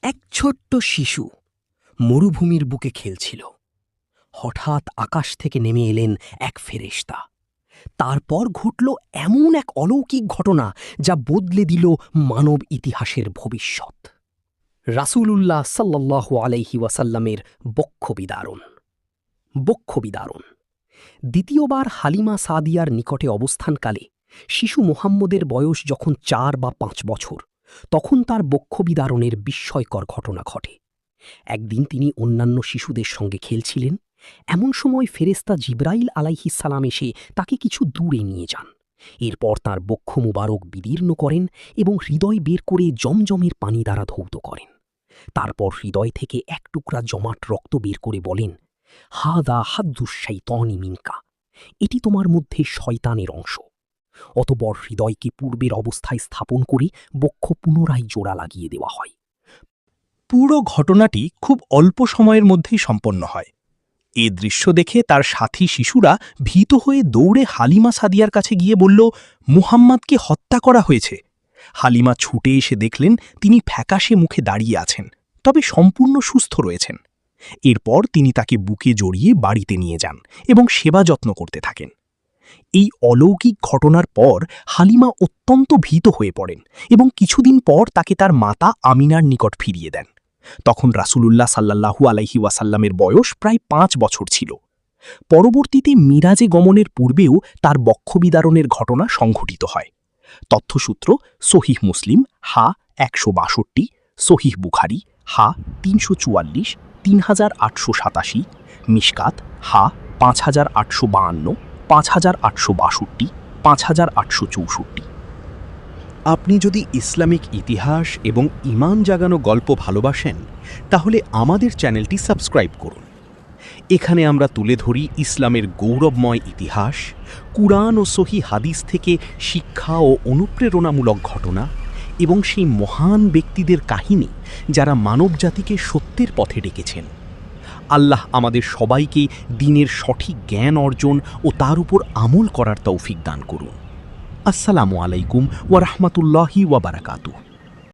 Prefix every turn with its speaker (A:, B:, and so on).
A: এক ছোট্ট শিশু মরুভূমির বুকে খেলছিল। হঠাৎ আকাশ থেকে নেমে এলেন এক ফেরেশতা। তারপর ঘটল এমন এক অলৌকিক ঘটনা যা বদলে দিল মানব ইতিহাসের ভবিষ্যৎ। রাসূলুল্লাহ সাল্লাল্লাহু আলাইহি ওয়াসাল্লামের বক্ষবিদারণ। দ্বিতীয়বার হালিমা সাদিয়ার নিকটে অবস্থানকালে শিশু মুহাম্মদের বয়স যখন ৪ বা ৫ বছর, তখন তার বক্ষবিদারণের বিস্ময়কর ঘটনা ঘটে। একদিন তিনি অন্যান্য শিশুদের সঙ্গে খেলছিলেন। এমন সময় ফেরেশতা জিবরাইল আলাইহিস সালাম এসে তাকে কিছু দূরে নিয়ে যান। এরপর তার বক্ষ মুবারক বিদীর্ণ করেন এবং হৃদয় বের করে জমজমের পানি দ্বারা ধৌত করেন। তারপর হৃদয় থেকে এক টুকরা জমাট রক্ত বের করে বলেন, হাদা হাদ্দুশ শাইতানি মিনকা, এটি তোমার মধ্যে শয়তানের অংশ। অতঃপর হৃদয়কে পূর্বের অবস্থায় স্থাপন করে বক্ষ পুনরায় জোড়া লাগিয়ে দেওয়া হয়।
B: পুরো ঘটনাটি খুব অল্প সময়ের মধ্যেই সম্পন্ন হয়। এ দৃশ্য দেখে তার সাথী শিশুরা ভীত হয়ে দৌড়ে হালিমা সাদিয়ার কাছে গিয়ে বলল, মুহাম্মাদকে হত্যা করা হয়েছে। হালিমা ছুটে এসে দেখলেন তিনি ফ্যাকাশে মুখে দাঁড়িয়ে আছেন, তবে সম্পূর্ণ সুস্থ রয়েছেন। এরপর তিনি তাকে বুকে জড়িয়ে বাড়িতে নিয়ে যান এবং সেবা যত্ন করতে থাকেন। এই অলৌকিক ঘটনার পর হালিমা অত্যন্ত ভীত হয়ে পড়েন এবং কিছুদিন পর তাকে তার মাতা আমিনার নিকট ফিরিয়ে দেন। তখন রাসূলুল্লাহ সাল্লাল্লাহু আলাইহি ওয়াসাল্লামের বয়স প্রায় ৫ বছর ছিল। পরবর্তীতে মিরাজে গমনের পূর্বেও তার বক্ষবিদারণের ঘটনা সংঘটিত হয়। তথ্যসূত্র সহিহ মুসলিম হা ১৬২, সহিহ বুখারী হা ৩৪৪, ৩৮৮৭, মিশকাত হা ৫৮৫২, ৫৮৬২, ৫৮৬৪।
C: আপনি যদি ইসলামিক ইতিহাস এবং ঈমান জাগানো গল্প ভালোবাসেন, তাহলে আমাদের চ্যানেলটি সাবস্ক্রাইব করুন। এখানে আমরা তুলে ধরি ইসলামের গৌরবময় ইতিহাস, কুরআন ও সহিহ হাদিস থেকে শিক্ষা ও অনুপ্রেরণামূলক ঘটনা এবং সেই মহান ব্যক্তিদের কাহিনী যারা মানবজাতিকে সত্যের পথে ডেকেছেন। আল্লাহ আমাদের সবাইকে দ্বীনের সঠিক জ্ঞান অর্জন ও তার উপর আমল করার তৌফিক দান করুন। আসসালামু আলাইকুম ওয়া রাহমাতুল্লাহি ওয়া বারাকাতুহু।